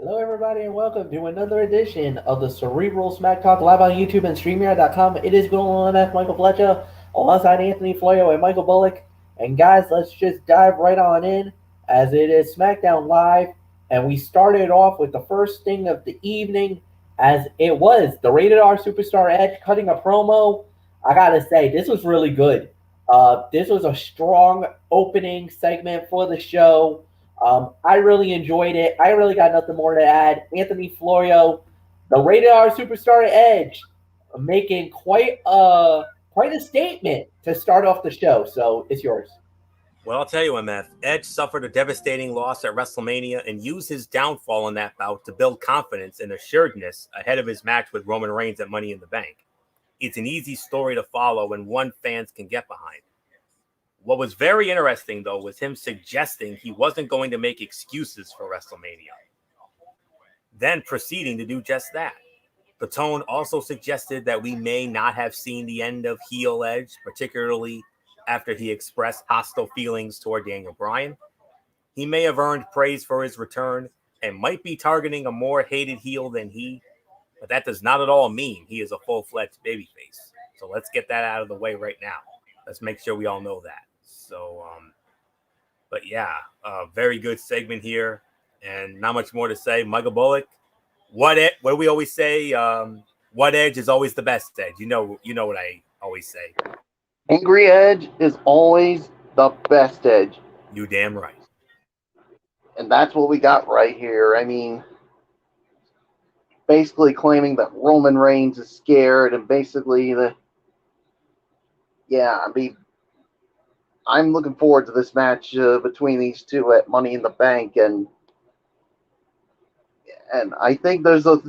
Hello, everybody, and welcome to another edition of the Cerebral Smack Talk live on YouTube and StreamYard.com. It is going on with Michael Fletcher alongside Anthony Floyo and Michael Bullock. And guys, let's just dive right on in as it is SmackDown Live. And we started off with the first thing of the evening as it was the Rated R Superstar Edge cutting a promo. I gotta say, this was really good. This was a strong opening segment for the show. I really enjoyed it. I really got nothing more to add. Anthony Florio, the Rated R Superstar Edge, making quite a statement to start off the show. So it's yours. Well, I'll tell you, MF. Edge suffered a devastating loss at WrestleMania and used his downfall in that bout to build confidence and assuredness ahead of his match with Roman Reigns at Money in the Bank. It's an easy story to follow and one fans can get behind. What was very interesting, though, was him suggesting he wasn't going to make excuses for WrestleMania, then proceeding to do just that. The tone also suggested that we may not have seen the end of heel Edge, particularly after he expressed hostile feelings toward Daniel Bryan. He may have earned praise for his return and might be targeting a more hated heel than he, but that does not at all mean he is a full-fledged babyface. So let's get that out of the way right now. Let's make sure we all know that. So, but yeah, very good segment here, and not much more to say. Michael Bullock, what do we always say? What Edge is always the best Edge. You know what I always say. Angry Edge is always the best Edge. You damn right. And that's what we got right here. I mean, basically claiming that Roman Reigns is scared and basically I'm looking forward to this match between these two at Money in the Bank, and I think there's a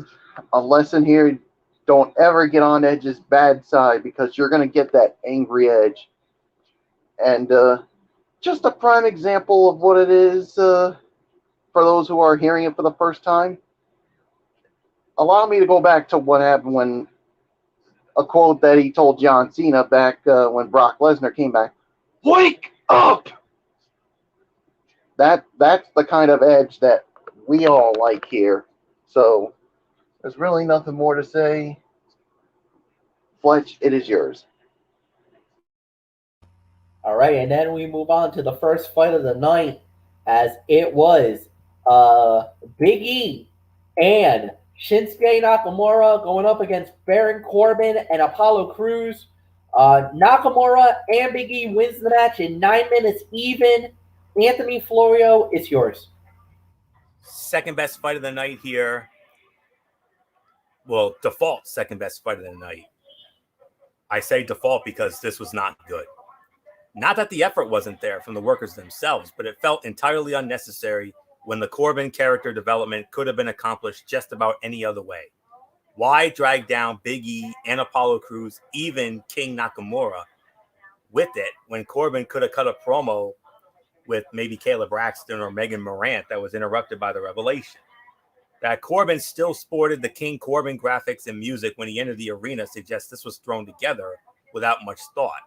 lesson here. Don't ever get on Edge's bad side because you're going to get that angry Edge. And just a prime example of what it is for those who are hearing it for the first time. Allow me to go back to what happened when a quote that he told John Cena back when Brock Lesnar came back. Wake up! That's the kind of Edge that we all like here. So there's really nothing more to say. Fletch, it is yours. All right, and then we move on to the first fight of the night as it was Big E and Shinsuke Nakamura going up against Baron Corbin and Apollo Crews. Nakamura and Big E wins the match in 9 minutes even. Anthony Florio, it's yours. Second best fight of the night here. Well, default second best fight of the night. I say default because this was not good. Not that the effort wasn't there from the workers themselves, but it felt entirely unnecessary when the Corbin character development could have been accomplished just about any other way. Why drag down Big E and Apollo Crews, even King Nakamura, with it when Corbin could have cut a promo with maybe Caleb Braxton or Megan Morant that was interrupted by the revelation? That Corbin still sported the King Corbin graphics and music when he entered the arena suggests this was thrown together without much thought.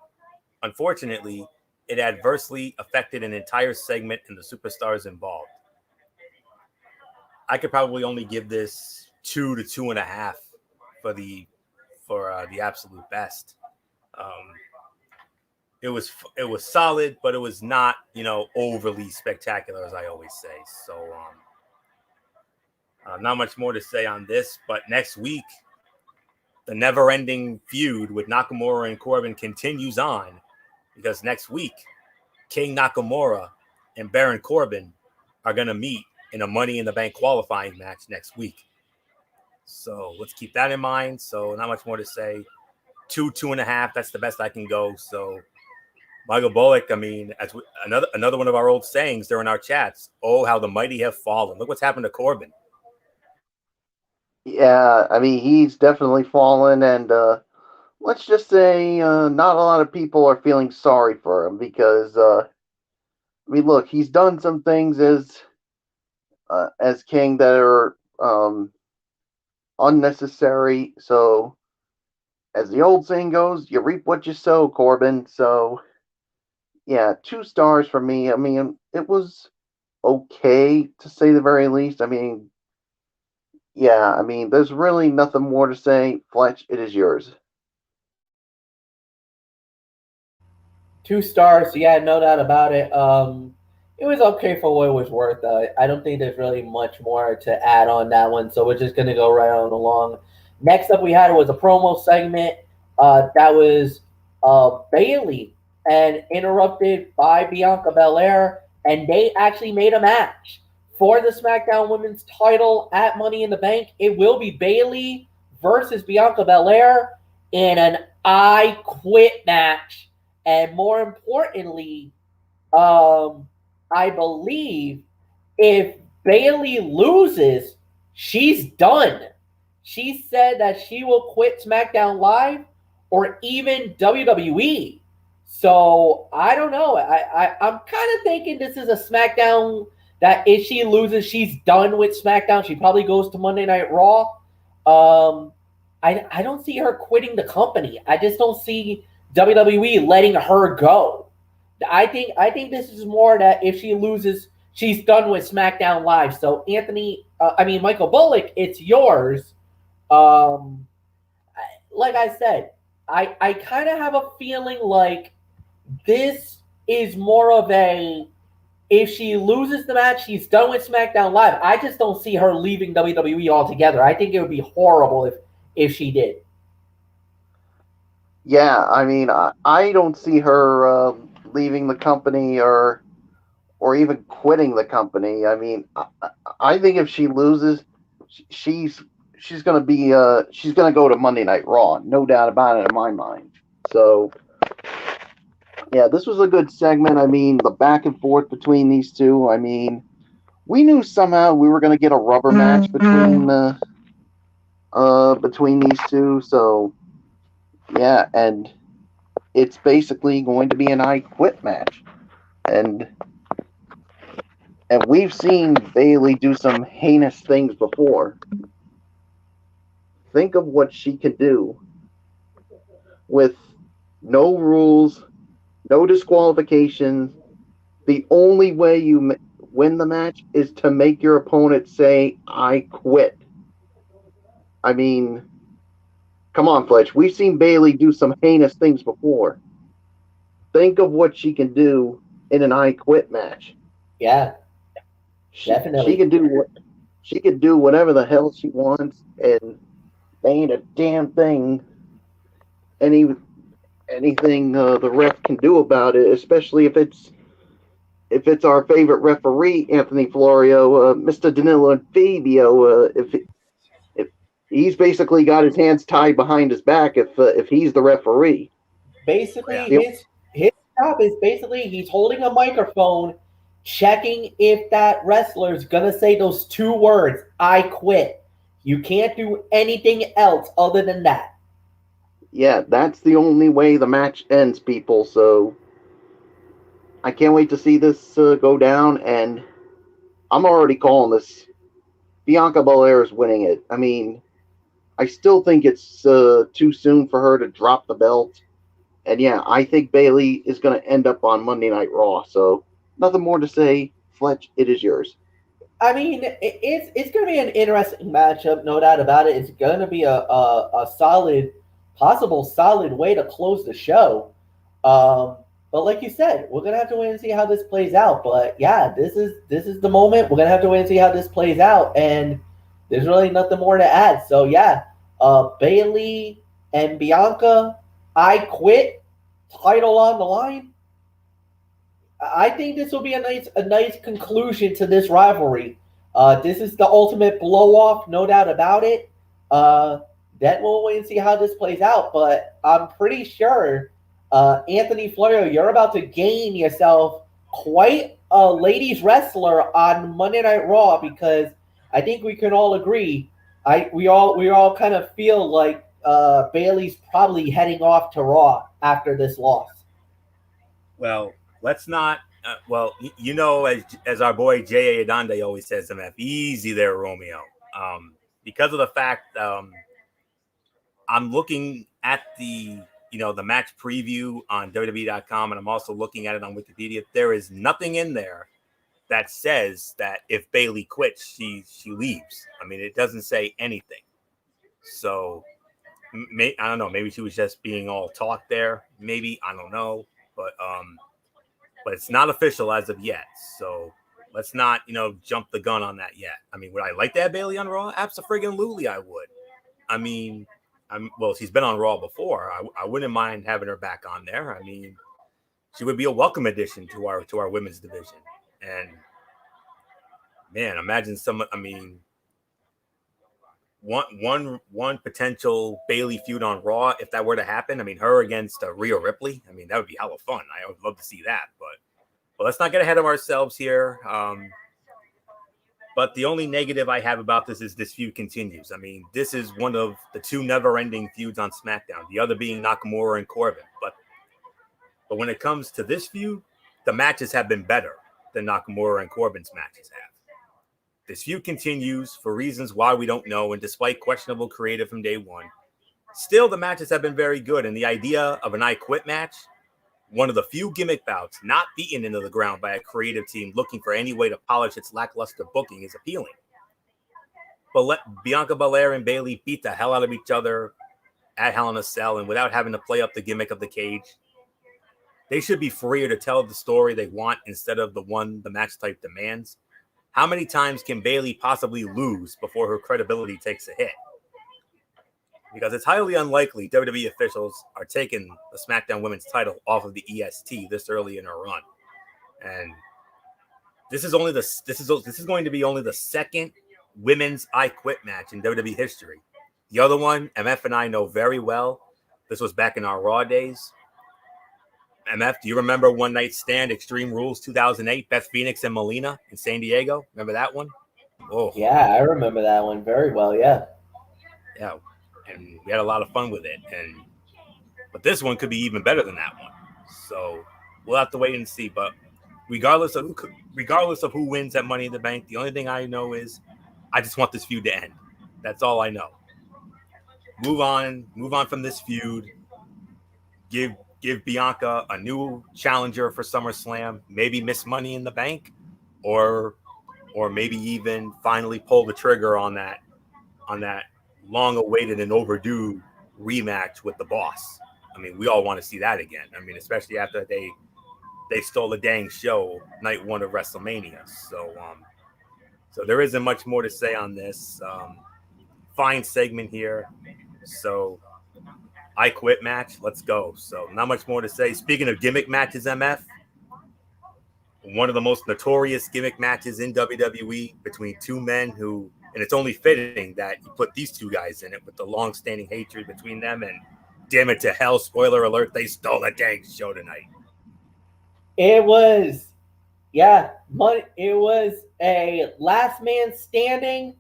Unfortunately, it adversely affected an entire segment and the superstars involved. I could probably only give this 2 to 2.5 for the absolute best. It was solid, but it was not overly spectacular, as I always say. So not much more to say on this. But next week, the never-ending feud with Nakamura and Corbin continues on, because next week, King Nakamura and Baron Corbin are going to meet in a Money in the Bank qualifying match next week. So let's keep that in mind. So not much more to say. 2.5. That's the best I can go. So Michael Bullock, I mean, as another one of our old sayings during our chats. Oh, how the mighty have fallen. Look what's happened to Corbin. Yeah, I mean, he's definitely fallen, and let's just say not a lot of people are feeling sorry for him because, I mean, look, he's done some things as king that are unnecessary. So, as the old saying goes, you reap what you sow, Corbin. So, yeah, 2 stars for me. I mean, it was okay to say the very least. I mean, Yeah, I mean, there's really nothing more to say. Fletch, it is yours. 2 stars, yeah, no doubt about it. It was okay for what it was worth. I don't think there's really much more to add on that one, so we're just gonna go right on along. Next up, we had was a promo segment. That was Bayley and interrupted by Bianca Belair, and they actually made a match for the SmackDown Women's Title at Money in the Bank. It will be Bayley versus Bianca Belair in an I Quit match. And more importantly, I believe if Bayley loses, she's done. She said that she will quit SmackDown Live or even WWE. So I don't know. I'm kind of thinking this is a SmackDown that if she loses, she's done with SmackDown. She probably goes to Monday Night Raw. Um, I don't see her quitting the company. I just don't see WWE letting her go. I think this is more that if she loses, she's done with SmackDown Live. So Michael Bullock, it's yours. Um, like I said, I kind of have a feeling like this is more of a if she loses the match, she's done with SmackDown Live. I just don't see her leaving WWE altogether. I think it would be horrible if she did. Yeah, I mean, I don't see her leaving the company or even quitting the company. I mean, I think if she loses, she's she's gonna be she's gonna go to Monday Night Raw, no doubt about it in my mind. So yeah, this was a good segment. I mean, the back and forth between these two. I mean, we knew somehow we were gonna get a rubber match between these two. So yeah, and it's basically going to be an I Quit match, and we've seen Bayley do some heinous things before. Think of what she could do with no rules, no disqualifications. The only way you win the match is to make your opponent say, I quit. I mean, come on, Fletch. We've seen Bayley do some heinous things before. Think of what she can do in an I quit match. Yeah, She definitely. can do what she can do whatever the hell she wants, and there ain't a damn thing any anything the ref can do about it, especially if it's our favorite referee, Anthony Florio, Mr. Danilo and Fabio. If he's basically got his hands tied behind his back, if he's the referee, Yeah. Basically, his job is basically he's holding a microphone, checking if that wrestler's gonna say those 2 words, "I quit." You can't do anything else other than that. yeah, that's the only way the match ends, people. So I can't wait to see this go down, and I'm already calling this. Bianca Belair is winning it. I mean, I still think it's too soon for her to drop the belt. And yeah, I think Bayley is going to end up on Monday Night Raw. So nothing more to say. Fletch, it is yours. I mean, it's going to be an interesting matchup, no doubt about it. It's going to be a solid, possible solid way to close the show. Um, but like you said, we're gonna have to wait and see how this plays out. But yeah, this is the moment. We're gonna have to wait and see how this plays out, and there's really nothing more to add. So yeah, Bayley and Bianca, I quit. Title on the line. I think this will be a nice conclusion to this rivalry. This is the ultimate blow off, no doubt about it. Uh, then we'll wait and see how this plays out. But I'm pretty sure, Anthony Florio, you're about to gain yourself quite a ladies wrestler on Monday Night Raw because I think we can all agree. We all kind of feel like Bayley's probably heading off to Raw after this loss. Well, let's not. As our boy J.A. Adonde always says to MF, easy there, Romeo. Because of the fact I'm looking at the match preview on WWE.com, and I'm also looking at it on Wikipedia. There is nothing in there that says that if Bayley quits, she leaves. I mean, it doesn't say anything. So I don't know. Maybe she was just being all talk there. Maybe, I don't know. But it's not official as of yet. So let's not, jump the gun on that yet. I mean, would I like to have Bayley on Raw? Absolutely, I would. I mean, well, she's been on Raw before. I wouldn't mind having her back on there. I mean, she would be a welcome addition to our women's division. And man, imagine one potential Bayley feud on Raw if that were to happen. I mean, her against Rhea Ripley. I mean, that would be hella fun. I would love to see that. But let's not get ahead of ourselves here. But the only negative I have about this is this feud continues. I mean, this is one of the two never-ending feuds on SmackDown, the other being Nakamura and Corbin. But when it comes to this feud, the matches have been better than Nakamura and Corbin's matches have. This feud continues for reasons why we don't know, and despite questionable creative from day one, still the matches have been very good, and the idea of an I Quit match, one of the few gimmick bouts not beaten into the ground by a creative team looking for any way to polish its lackluster booking, is appealing. But let Bianca Belair and Bayley beat the hell out of each other at Hell in a Cell, and without having to play up the gimmick of the cage, they should be freer to tell the story they want instead of the one the match type demands. How many times can Bayley possibly lose before her credibility takes a hit? Because it's highly unlikely WWE officials are taking the SmackDown Women's title off of the EST this early in her run. And this is going to be only the second women's I Quit match in WWE history. The other one, MF and I know very well. This was back in our Raw days. MF, do you remember One Night Stand, Extreme Rules 2008, Beth Phoenix and Melina in San Diego? Remember that one? Oh, Yeah, I remember that one very well. Yeah. Yeah, and we had a lot of fun with it. But this one could be even better than that one. So we'll have to wait and see. But regardless of who wins at Money in the Bank, the only thing I know is I just want this feud to end. That's all I know. Move on from this feud. Give Bianca a new challenger for SummerSlam, maybe Miss Money in the Bank, or maybe even finally pull the trigger on that long-awaited and overdue rematch with the Boss. I mean, we all want to see that again. I mean, especially after they stole the dang show night one of WrestleMania. So there isn't much more to say on this. Fine segment here. So I Quit match. Let's go. So not much more to say. Speaking of gimmick matches, MF, one of the most notorious gimmick matches in WWE between two men who, and it's only fitting that you put these two guys in it with the long-standing hatred between them. And damn it to hell, spoiler alert, they stole the dang show tonight. It was a last man standing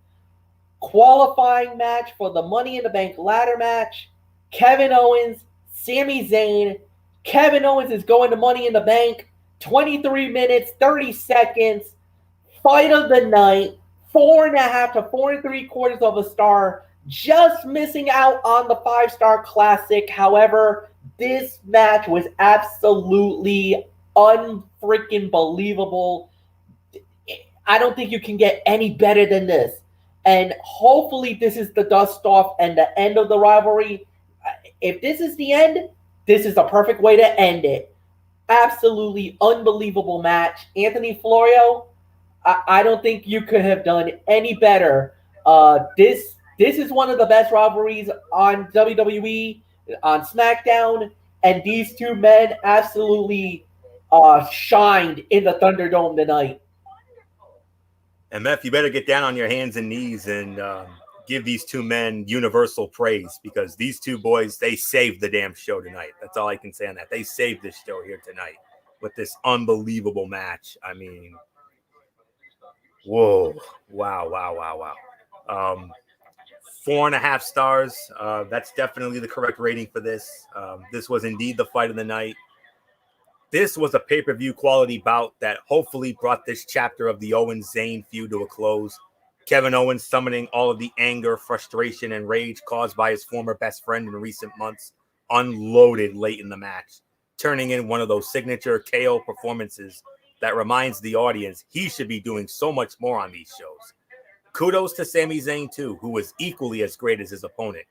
qualifying match for the Money in the Bank ladder match. Kevin Owens, Sami Zayn. Kevin Owens is going to Money in the Bank. 23 minutes, 30 seconds. Fight of the night. 4.5 to 4 3/4 of a star. Just missing out on the 5-star classic. However, this match was absolutely unfreaking believable. I don't think you can get any better than this. And hopefully this is the dust off and the end of the rivalry. If this is the end, this is the perfect way to end it. Absolutely unbelievable match. Anthony Florio, I don't think you could have done any better. This is one of the best rivalries on WWE, on SmackDown, and these two men absolutely shined in the Thunderdome tonight. MF, you better get down on your hands and knees and give these two men universal praise, because these two boys, they saved the damn show tonight. That's all I can say on that. They saved this show here tonight with this unbelievable match. I mean, whoa, wow. 4.5 stars. That's definitely the correct rating for this. This was indeed the fight of the night. This was a pay-per-view quality bout that hopefully brought this chapter of the Owens-Zayn feud to a close. Kevin Owens summoning all of the anger, frustration, and rage caused by his former best friend in recent months, unloaded late in the match, turning in one of those signature KO performances that reminds the audience he should be doing so much more on these shows. Kudos to Sami Zayn, too, who was equally as great as his opponent,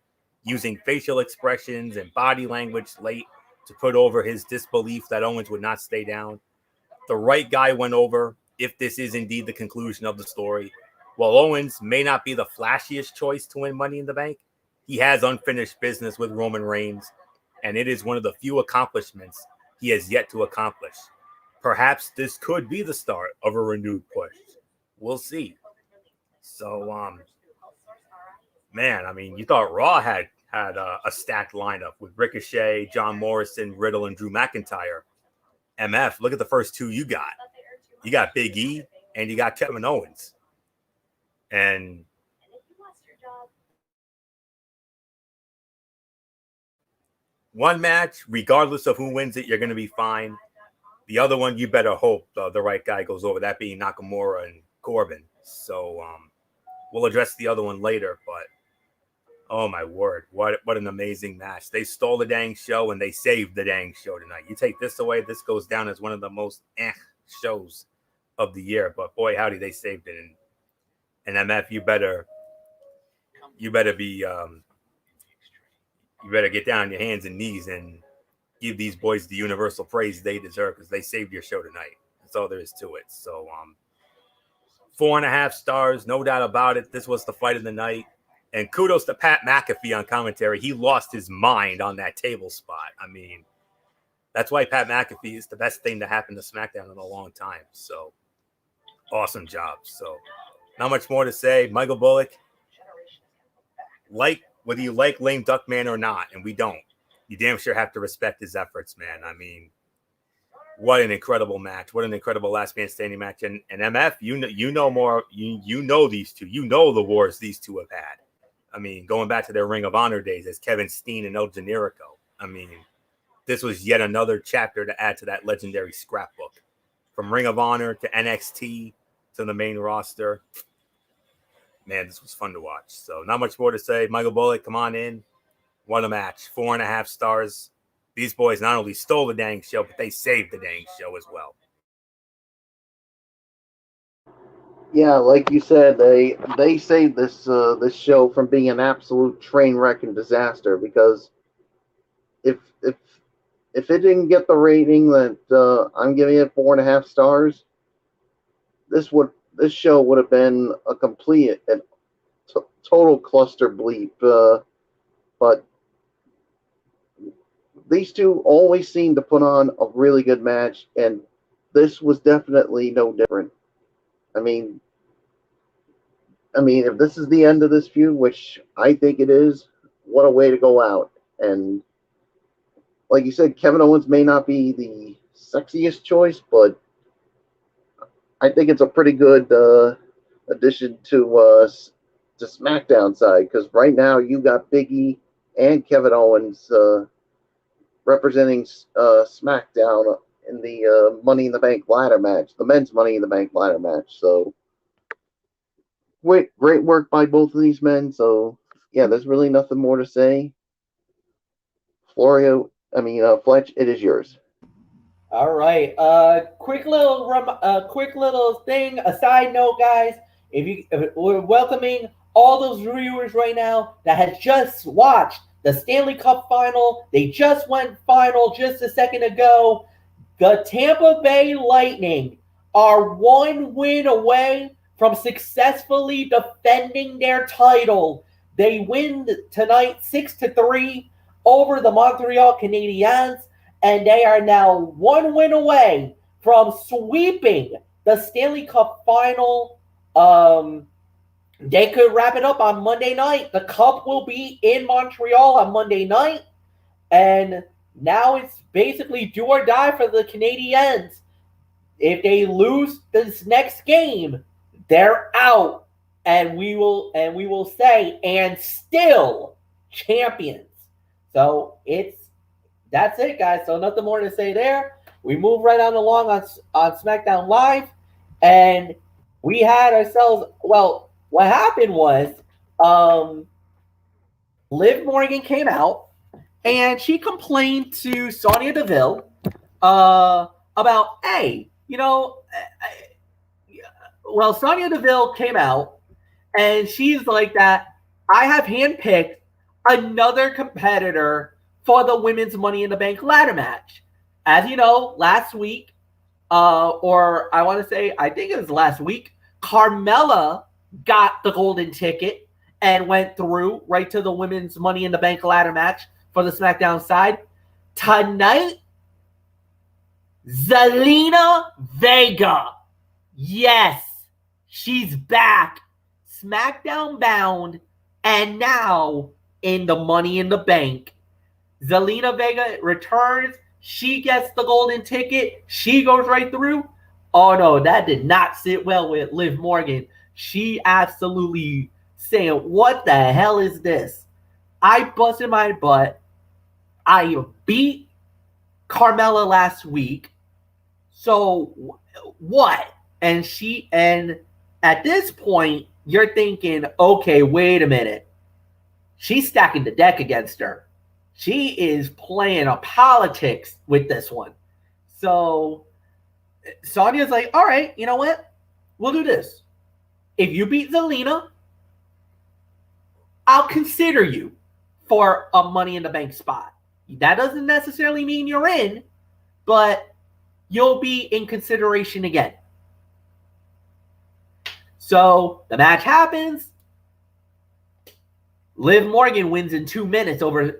using facial expressions and body language late to put over his disbelief that Owens would not stay down. The right guy went over, if this is indeed the conclusion of the story. While Owens may not be the flashiest choice to win Money in the Bank, he has unfinished business with Roman Reigns, and it is one of the few accomplishments he has yet to accomplish. Perhaps this could be the start of a renewed push. We'll see. So, man, I mean, you thought Raw had a stacked lineup with Ricochet, John Morrison, Riddle, and Drew McIntyre. MF, look at the first two you got. You got Big E and you got Kevin Owens. And one match, regardless of who wins it, you're going to be fine. The other one, you better hope the right guy goes over, that being Nakamura and Corbin. So we'll address the other one later, but oh my word, what an amazing match. They stole the dang show and they saved the dang show tonight. You take this away, this goes down as one of the most shows of the year, but boy howdy, they saved it. And MF, you better be you better get down on your hands and knees and give these boys the universal praise they deserve, because they saved your show tonight. That's all there is to it. So 4.5 stars, no doubt about it. This was the fight of the night. And kudos to Pat McAfee on commentary. He lost his mind on that table spot. I mean, that's why Pat McAfee is the best thing to happen to SmackDown in a long time. So awesome job. So not much more to say. Michael Bullock, whether you like lame duck man or not, and we don't, you damn sure have to respect his efforts, man. I mean, what an incredible match. What an incredible last man standing match. And MF, you know more. You know these two. You know the wars these two have had. I mean, going back to their Ring of Honor days as Kevin Steen and El Generico. I mean, this was yet another chapter to add to that legendary scrapbook. From Ring of Honor to NXT to the main roster. Man, this was fun to watch. So not much more to say. Michael Bullock, come on in. What a match. 4.5 stars. These boys not only stole the dang show, but they saved the dang show as well. Yeah, like you said, they saved this show from being an absolute train wreck and disaster, because if it didn't get the rating that I'm giving it 4.5 stars, this show would have been a complete and total cluster bleep. But these two always seem to put on a really good match, and this was definitely no different. I mean, if this is the end of this feud, which I think it is, what a way to go out. And like you said, Kevin Owens may not be the sexiest choice, but I think it's a pretty good addition to SmackDown side, because right now you got Big E and Kevin Owens representing SmackDown in the Money in the Bank ladder match, the men's Money in the Bank ladder match. So great work by both of these men. So yeah, there's really nothing more to say. Fletch, it is yours. All right. Quick little thing. A side note, guys. If we're welcoming all those viewers right now that had just watched the Stanley Cup final. They just went final just a second ago. The Tampa Bay Lightning are one win away from successfully defending their title. They win tonight 6-3 over the Montreal Canadiens, and they are now one win away from sweeping the Stanley Cup final. They could wrap it up on Monday night. The Cup will be in Montreal on Monday night, and now it's basically do or die for the Canadiens. If they lose this next game, they're out, and we will say, and still champions. So that's it, guys. So nothing more to say there. We move right on along on SmackDown Live, and we had ourselves. Well, what happened was, Liv Morgan came out and she complained to Sonya Deville about, hey, well, Sonya Deville came out and she's like that. I have handpicked another competitor for the women's Money in the Bank ladder match. As you know, last week, or I want to say, I think it was last week, Carmella got the golden ticket and went through right to the women's Money in the Bank ladder match for the SmackDown side. Tonight, Zelina Vega. Yes, she's back. SmackDown bound and now in the Money in the Bank. Zelina Vega returns. She gets the golden ticket. She goes right through. Oh no, that did not sit well with Liv Morgan. She absolutely saying, what the hell is this? I busted my butt. I beat Carmella last week. So what? And at this point, you're thinking, okay, wait a minute. She's stacking the deck against her. She is playing a politics with this one. So Sonya's like, all right, you know what? We'll do this. If you beat Zelina, I'll consider you for a Money in the Bank spot. That doesn't necessarily mean you're in, but you'll be in consideration again. So the match happens. Liv Morgan wins in 2 minutes over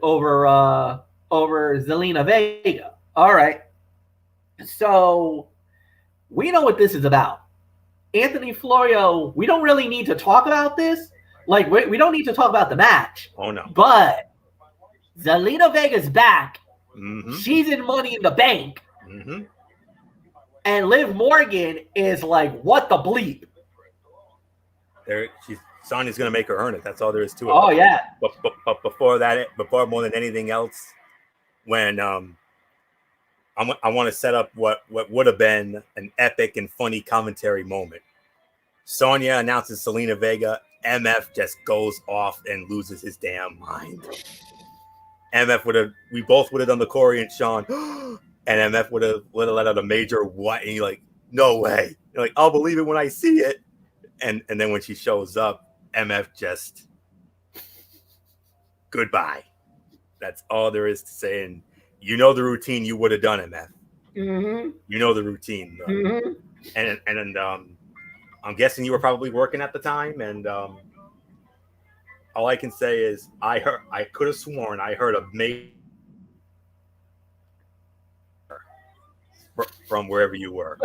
Zelina Vega. All right. So we know what this is about. Anthony Florio, we don't really need to talk about this. Like, we don't need to talk about the match. Oh, no. But Zelina Vega's back. Mm-hmm. She's in Money in the Bank. Mm-hmm. And Liv Morgan is like, what the bleep? Sonya's going to make her earn it. That's all there is to it. Oh, yeah. But before more than anything else, when I want to set up what would have been an epic and funny commentary moment. Sonya announces Zelina Vega. MF just goes off and loses his damn mind. We both would have done the Corey and Sean, and MF would have let out a major what, and you're like, no way. You're like, I'll believe it when I see it. And then when she shows up, MF just goodbye. That's all there is to say. And you know the routine you would have done, MF. Mm-hmm. You know the routine. Mm-hmm. And I'm guessing you were probably working at the time. And all I can say is I could have sworn I heard a major from wherever you were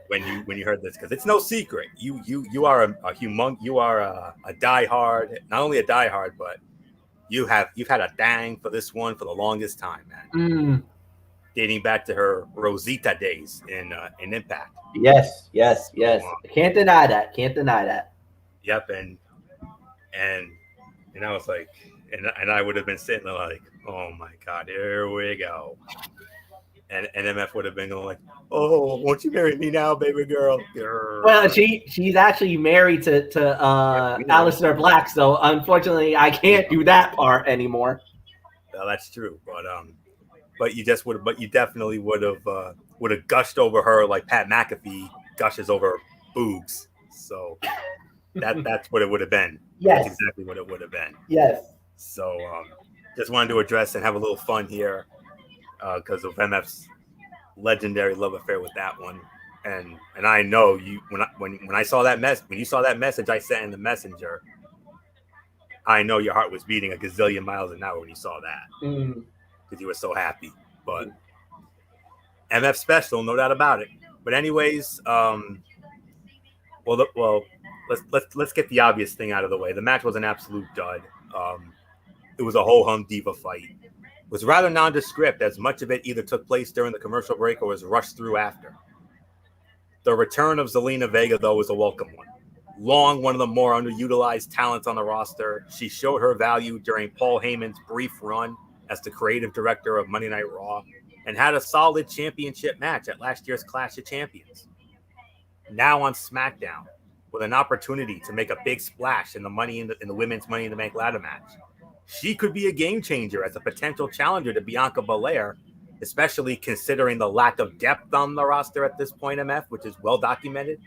when you heard this, because it's no secret you are a diehard, not only a diehard, but you've had a dang for this one for the longest time, man. Dating back to her Rosita days in Impact. Yes. Can't deny that. Yep. And I was like, and I would have been sitting there like, oh my God, here we go. And MF would have been going like, oh, won't you marry me now, baby girl? Well, she's actually married to Aleister Black, so unfortunately I can't do that part anymore. Well, that's true, but you definitely would have gushed over her like Pat McAfee gushes over Boogs. So that's what it would have been. Yes, that's exactly what it would have been. Yes. So just wanted to address and have a little fun here. Because of MF's legendary love affair with that one, and I know you when I saw that when you saw that message I sent in the messenger, I know your heart was beating a gazillion miles an hour when you saw that, because you were so happy. But MF special, no doubt about it. But anyways, let's get the obvious thing out of the way. The match was an absolute dud. It was a ho-hum diva fight. It was rather nondescript, as much of it either took place during the commercial break or was rushed through after. The return of Zelina Vega, though, was a welcome one. Long one of the more underutilized talents on the roster, she showed her value during Paul Heyman's brief run as the creative director of Monday Night Raw, and had a solid championship match at last year's Clash of Champions. Now on SmackDown, with an opportunity to make a big splash in the women's Money in the Bank ladder match. She could be a game changer as a potential challenger to Bianca Belair, especially considering the lack of depth on the roster at this point, MF, which is well documented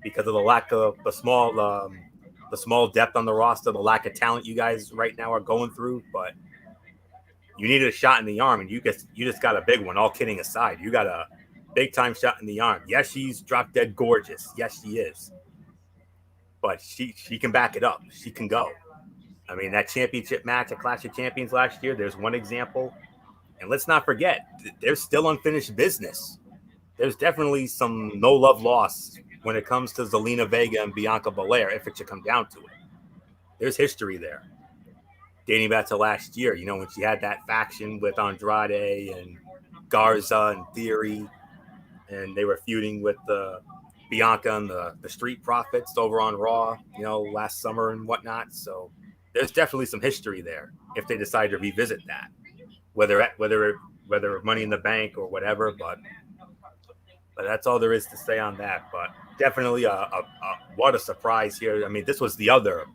because of the lack of the small depth on the roster, the lack of talent you guys right now are going through. But you needed a shot in the arm, and you just got a big one. All kidding aside, you got a big time shot in the arm. Yes, she's drop dead gorgeous. Yes, she is. But she can back it up. She can go. I mean, that championship match at Clash of Champions last year, there's one example. And let's not forget, there's still unfinished business. There's definitely some no love lost when it comes to Zelina Vega and Bianca Belair, if it should come down to it. There's history there. Dating back to last year, you know, when she had that faction with Andrade and Garza and Theory, and they were feuding with Bianca and the Street Profits over on Raw, you know, last summer and whatnot. So there's definitely some history there if they decide to revisit that, whether Money in the Bank or whatever. But that's all there is to say on that. But definitely what a surprise here. I mean, this was the other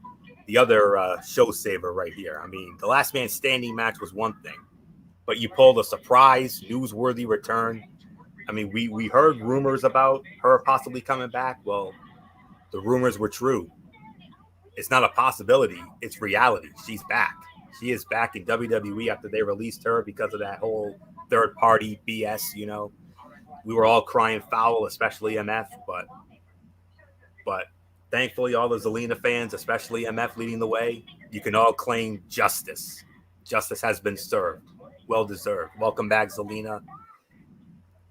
show saver right here. I mean, the last man standing match was one thing, but you pulled a surprise, newsworthy return. I mean, we heard rumors about her possibly coming back. Well, the rumors were true. It's not a possibility. It's reality. She's back. She is back in WWE after they released her because of that whole third-party BS, you know. We were all crying foul, especially MF, but thankfully, all the Zelina fans, especially MF leading the way, you can all claim justice. Justice has been served. Well deserved. Welcome back, Zelina.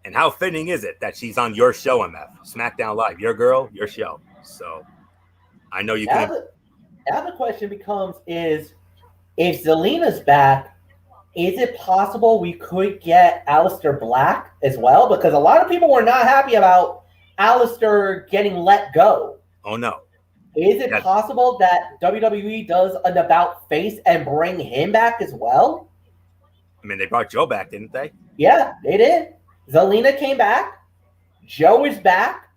And how fitting is it that she's on your show, MF? Smackdown Live. Your girl, your show. So I know you can. Now the question becomes is, if Zelina's back, is it possible we could get Aleister Black as well? Because a lot of people were not happy about Aleister getting let go. Oh, no. Is it possible that WWE does an about face and bring him back as well? I mean, they brought Joe back, didn't they? Yeah, they did. Zelina came back. Joe is back.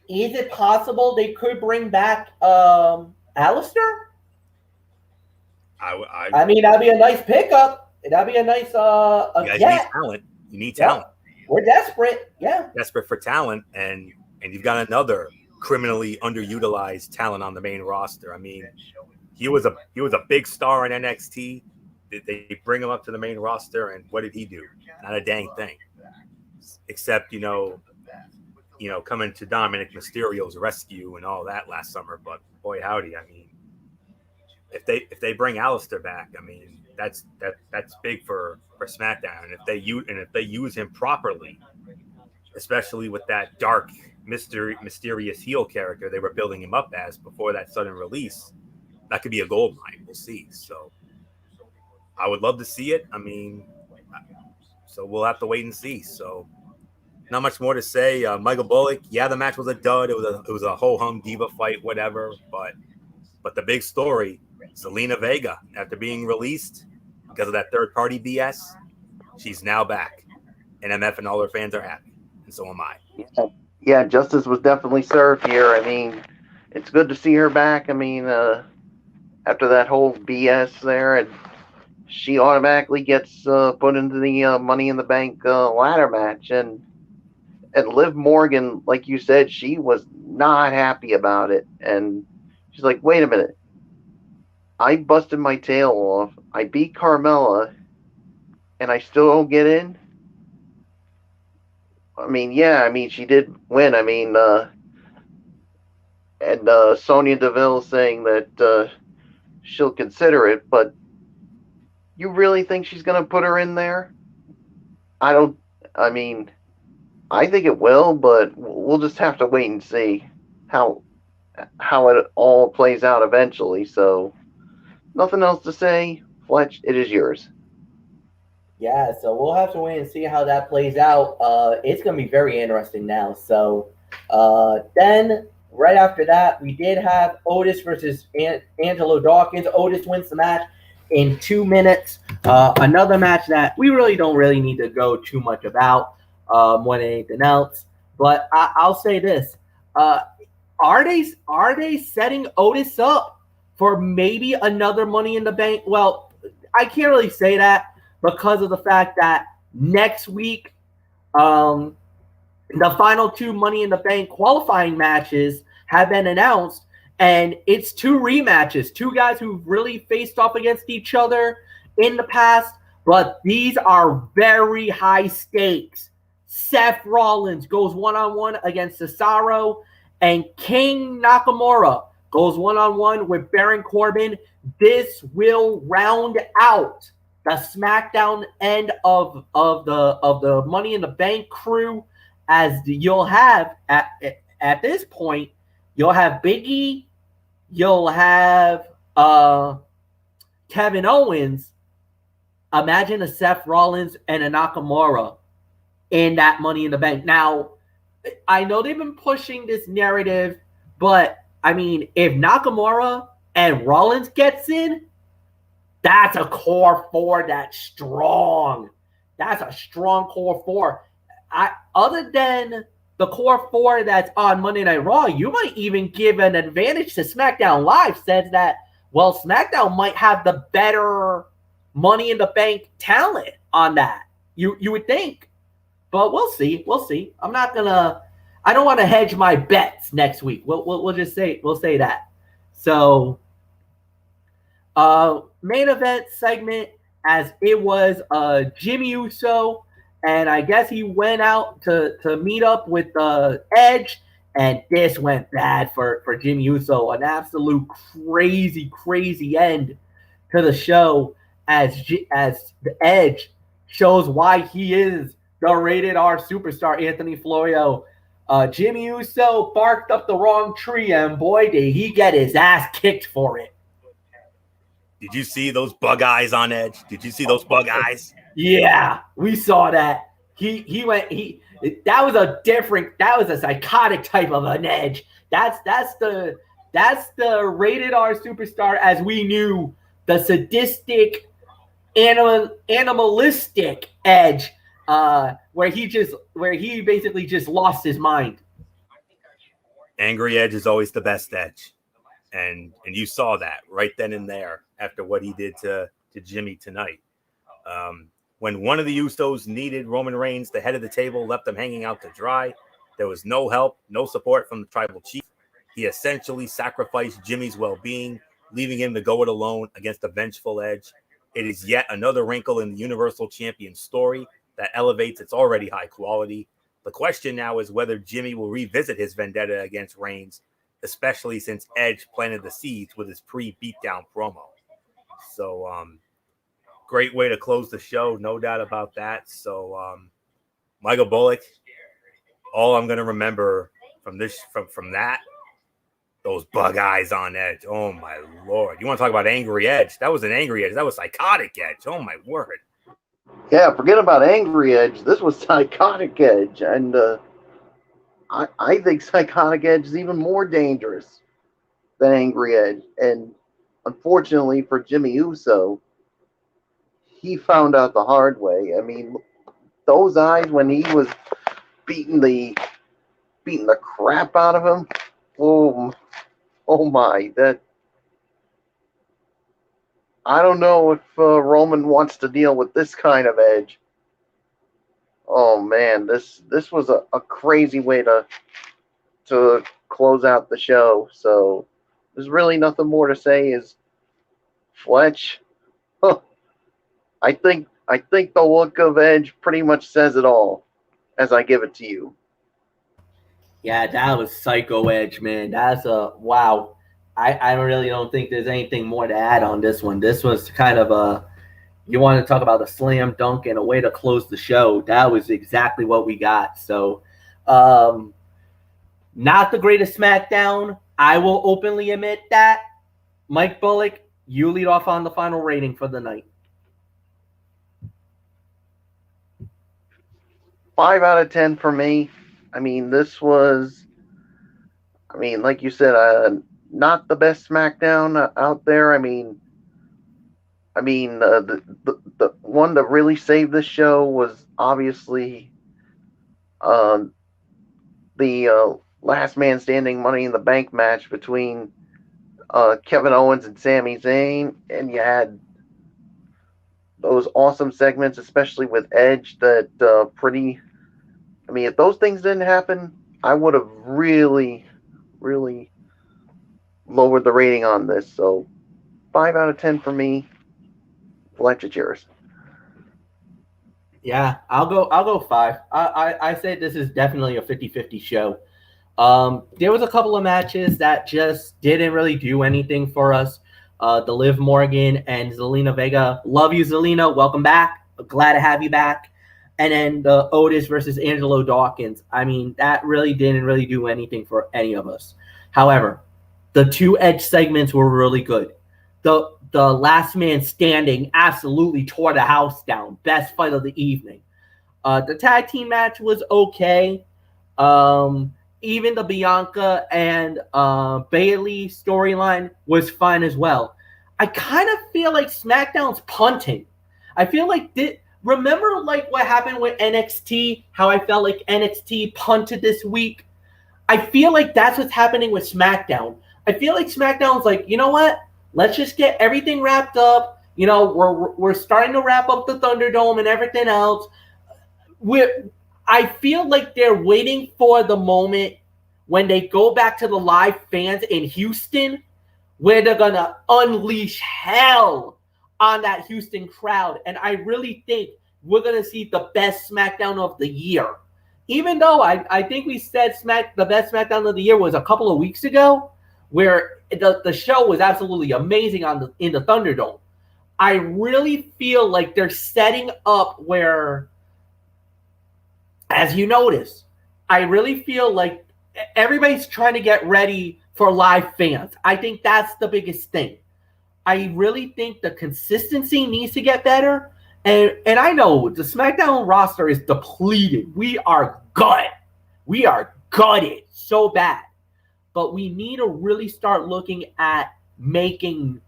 Is it possible they could bring back Aleister? I mean, that'd be a nice pickup. That'd be a nice you need talent. You need talent. Yeah. We're desperate. Yeah. Desperate for talent, and you've got another criminally underutilized talent on the main roster. I mean, he was a big star in NXT. They bring him up to the main roster, and what did he do? Not a dang thing. Except, you know, coming to Dominic Mysterio's rescue and all that last summer. But boy, howdy, I mean, if they bring Aleister back, I mean, that's big for SmackDown. And if they use him properly, especially with that dark, mysterious heel character they were building him up as before that sudden release, that could be a gold mine. We'll see. So I would love to see it. I mean, so we'll have to wait and see. So not much more to say. Michael Bullock, yeah, the match was a dud. It was a ho-hum diva fight, whatever. But the big story, Zelina Vega, after being released because of that third-party BS, she's now back. And MF and all her fans are happy. And so am I. Yeah, justice was definitely served here. I mean, it's good to see her back. I mean, after that whole BS there, and she automatically gets put into the Money in the Bank ladder match. And Liv Morgan, like you said, she was not happy about it. And she's like, wait a minute. I busted my tail off. I beat Carmella, and I still don't get in? I mean, yeah, I mean, she did win. I mean, and Sonya Deville saying that she'll consider it, but you really think she's going to put her in there? I think it will, but we'll just have to wait and see how it all plays out eventually. So, nothing else to say. Fletch, it is yours. Yeah, so we'll have to wait and see how that plays out. It's going to be very interesting now. So then, right after that, we did have Otis versus Angelo Dawkins. Otis wins the match in 2 minutes. Another match that we really don't need to go too much about more than anything else. But I'll say this. Are they setting Otis up for maybe another Money in the Bank? Well, I can't really say that, because of the fact that next week. The final 2 Money in the Bank qualifying matches have been announced, and it's 2 rematches. 2 guys who've really faced off against each other in the past, but these are very high stakes. Seth Rollins goes one-on-one against Cesaro, and King Nakamura goes one-on-one with Baron Corbin. This will round out the SmackDown end of the Money in the Bank crew, as you'll have at this point, you'll have Big E, you'll have Kevin Owens. Imagine a Seth Rollins and a Nakamura in that Money in the Bank. Now, I know they've been pushing this narrative, but I mean, if Nakamura and Rollins gets in, that's a core 4 that's strong. That's a strong core 4. Other than the core 4 that's on Monday Night Raw, you might even give an advantage to SmackDown Live, says that, well, SmackDown might have the better Money in the Bank talent on that. You would think. But we'll see. We'll see. I don't want to hedge my bets next week. We'll just say that. So, main event segment, as it was Jimmy Uso, and I guess he went out to meet up with Edge, and this went bad for Jimmy Uso. An absolute crazy end to the show, as the Edge shows why he is the rated R superstar, Anthony Florio. Jimmy Uso barked up the wrong tree, and boy, did he get his ass kicked for it. Did you see those bug eyes on Edge? Did you see those bug eyes? Yeah, we saw that. That was a psychotic type of an Edge. That's the rated R superstar as we knew, the sadistic, animalistic Edge, where he basically just lost his mind. Angry Edge is always the best Edge. And you saw that right then and there after what he did to Jimmy tonight. When one of the Usos needed Roman Reigns, the head of the table left them hanging out to dry. There was no help, no support from the tribal chief. He essentially sacrificed Jimmy's well-being, leaving him to go it alone against a vengeful Edge. It is yet another wrinkle in the Universal Champion story that elevates its already high quality. The question now is whether Jimmy will revisit his vendetta against Reigns, especially since Edge planted the seeds with his pre-beatdown promo. So, great way to close the show, no doubt about that. So, Michael Bullock, all I'm going to remember from that, those bug eyes on Edge. Oh, my Lord. You want to talk about angry Edge? That was an angry Edge. That was psychotic Edge. Oh, my word. Yeah, forget about angry Edge. This was psychotic Edge. And I think psychotic Edge is even more dangerous than angry Edge. And unfortunately for Jimmy Uso, he found out the hard way. I mean, those eyes when he was beating the crap out of him. Oh my! I don't know if Roman wants to deal with this kind of Edge. Oh man, this was a crazy way to close out the show. So there's really nothing more to say. Is Fletch? I think the look of Edge pretty much says it all, as I give it to you. Yeah, that was Psycho Edge, man. That's wow. I really don't think there's anything more to add on this one. This was kind of you want to talk about a slam dunk and a way to close the show. That was exactly what we got. So, not the greatest SmackDown. I will openly admit that. Mike Bullock, you lead off on the final rating for the night. 5 out of 10 for me. I mean, this was, like you said, not the best SmackDown out there. I mean, the one that really saved this show was obviously the last man standing Money in the Bank match between Kevin Owens and Sami Zayn, and you had those awesome segments, especially with Edge, that pretty. I mean, if those things didn't happen, I would have really, really lowered the rating on this. So 5 out of 10 for me. Fletch, it's yours. Yeah, I'll go 5. I say this is definitely a 50-50 show. There was a couple of matches that just didn't really do anything for us. The Liv Morgan and Zelina Vega. Love you, Zelina. Welcome back. Glad to have you back. And then the Otis versus Angelo Dawkins. I mean, that really didn't really do anything for any of us. However, the 2 Edge segments were really good. The last man standing absolutely tore the house down. Best fight of the evening. The tag team match was okay. Even the Bianca and Bayley storyline was fine as well. I kind of feel like SmackDown's punting. I feel like remember like what happened with NXT? How I felt like NXT punted this week? I feel like that's what's happening with SmackDown. I feel like SmackDown's like, you know what? Let's just get everything wrapped up. You know, we're starting to wrap up the Thunderdome and everything else. I feel like they're waiting for the moment when they go back to the live fans in Houston, where they're gonna unleash hell on that Houston crowd. And I really think we're gonna see the best SmackDown of the year. Even though I think we said the best SmackDown of the year was a couple of weeks ago, where the show was absolutely amazing in the Thunderdome. I really feel like they're setting up where, as you notice, I really feel like everybody's trying to get ready for live fans. I think that's the biggest thing. I really think the consistency needs to get better. And I know the SmackDown roster is depleted. We are gutted. We are gutted so bad. But we need to really start looking at making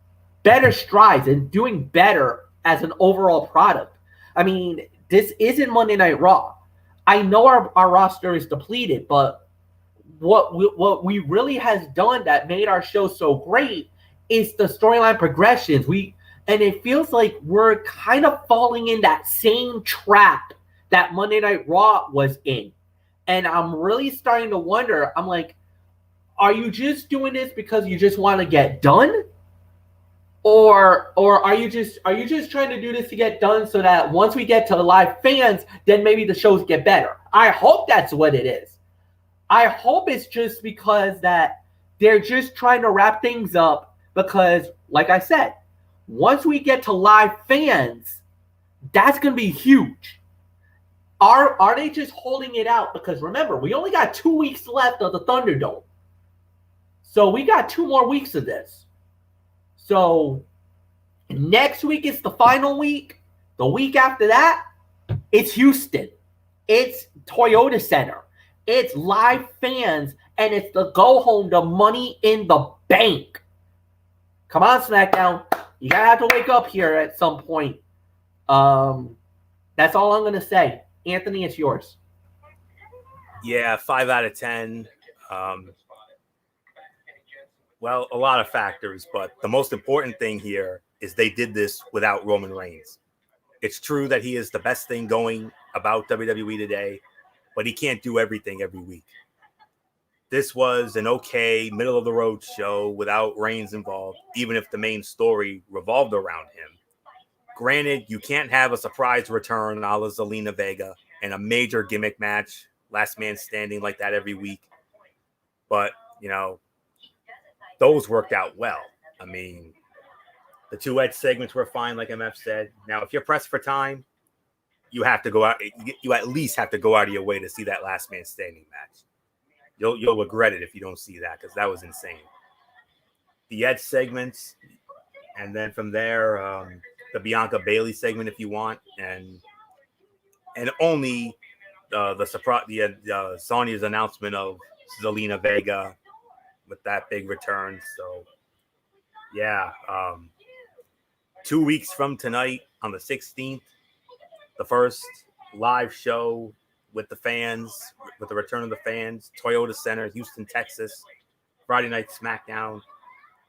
better strides and doing better as an overall product. I mean, this isn't Monday Night Raw. I know our roster is depleted, but what we really has done that made our show so great is the storyline progressions. And it feels like we're kind of falling in that same trap that Monday Night Raw was in. And I'm really starting to wonder, I'm like, are you just doing this because you just want to get done? Or are you just trying to do this to get done so that once we get to the live fans, then maybe the shows get better? I hope that's what it is. I hope it's just because that they're just trying to wrap things up because, like I said, once we get to live fans, that's going to be huge. Are they just holding it out? Because remember, we only got 2 weeks left of the Thunderdome. So we got 2 more weeks of this. So next week is the final week. The week after that, it's Houston. It's Toyota Center. It's live fans. And it's the go home, the Money in the Bank. Come on, SmackDown. You gotta have to wake up here at some point. That's all I'm gonna say. Anthony, it's yours. Yeah, 5 out of 10. Well, a lot of factors, but the most important thing here is they did this without Roman Reigns. It's true that he is the best thing going about WWE today, but he can't do everything every week. This was an okay, middle-of-the-road show without Reigns involved, even if the main story revolved around him. Granted, you can't have a surprise return a la Zelina Vega and a major gimmick match, last man standing like that every week. But, you know, those worked out well. I mean, the 2 Edge segments were fine, like MF said. Now, if you're pressed for time, you have to go out. You at least have to go out of your way to see that last man standing match. You'll regret it if you don't see that because that was insane. The Edge segments, and then from there, the Bianca Bayley segment if you want, and only the surprise, Sonya's announcement of Zelina Vega with that big return. So, yeah, 2 weeks from tonight on the 16th, the first live show with the fans, with the return of the fans, Toyota Center, Houston, Texas, Friday Night Smackdown,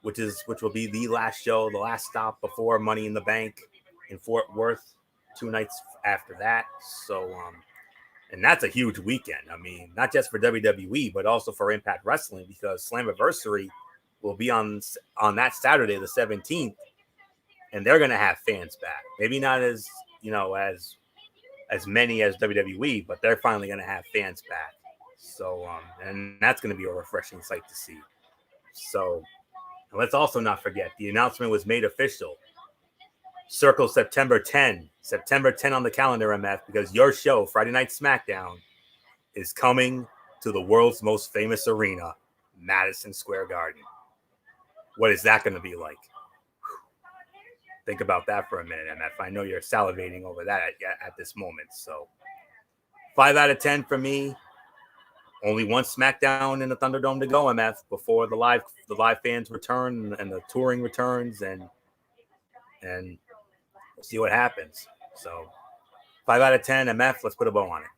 which will be the last show, the last stop before Money in the Bank. in Fort Worth 2 nights after that. So, and that's a huge weekend. I mean, not just for WWE, but also for Impact Wrestling, because Slammiversary will be on that Saturday, the 17th, and they're going to have fans back. Maybe not as, as many as WWE, but they're finally going to have fans back. So, and that's going to be a refreshing sight to see. So, and let's also not forget, the announcement was made official. Circle September 10 on the calendar, MF, because your show, Friday Night Smackdown, is coming to the world's most famous arena, Madison Square Garden. What is that going to be like? Think about that for a minute, MF. I know you're salivating over that at this moment. So 5 out of 10 for me. Only one SmackDown in the Thunderdome to go, MF, before the live fans return and the touring returns, and we'll see what happens. So 5 out of 10, MF, let's put a bow on it.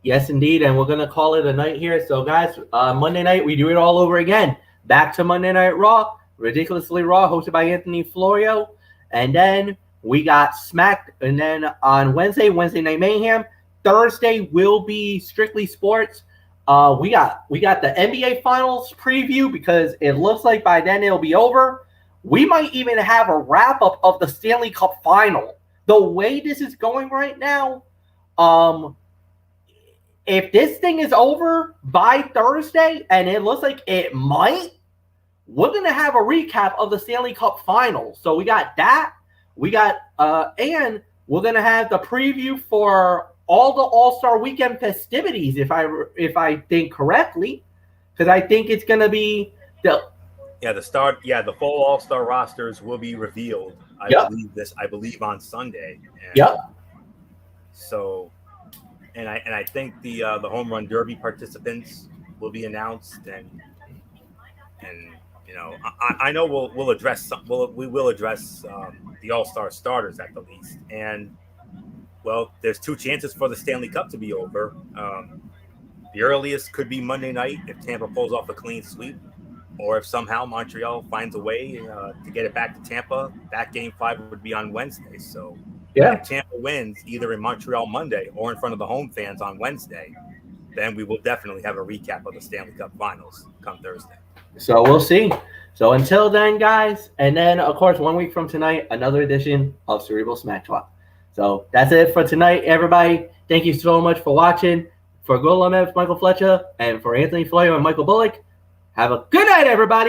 Yes, indeed, and we're going to call it a night here. So, guys, Monday night, we do it all over again. Back to Monday Night Raw, Ridiculously Raw, hosted by Anthony Florio. And then we got Smack. And then on Wednesday Night Mayhem. Thursday will be Strictly Sports. We got the NBA Finals preview, because it looks like by then it'll be over. We might even have a wrap-up of the Stanley Cup Final. The way this is going right now, if this thing is over by Thursday, and it looks like it might, we're going to have a recap of the Stanley Cup Finals. So we got that. We got, and we're going to have the preview for all the All-Star Weekend festivities, if I think correctly, because I think it's going to be the full All-Star rosters will be revealed. I believe on Sunday. So, and I think the Home Run Derby participants will be announced, and I know we will address the All-Star starters at the least. And well, there's 2 chances for the Stanley Cup to be over. The earliest could be Monday night if Tampa pulls off a clean sweep, or if somehow Montreal finds a way to get it back to Tampa. That Game 5 would be on Wednesday. So if Tampa wins either in Montreal Monday or in front of the home fans on Wednesday, then we will definitely have a recap of the Stanley Cup Finals come Thursday. So we'll see. So until then, guys, and then, of course, 1 week from tonight, another edition of Cerebral Smack Talk. So that's it for tonight, everybody. Thank you so much for watching. For Golamef, Michael Fletcher, and for Anthony Florio and Michael Bullock, have a good night, everybody.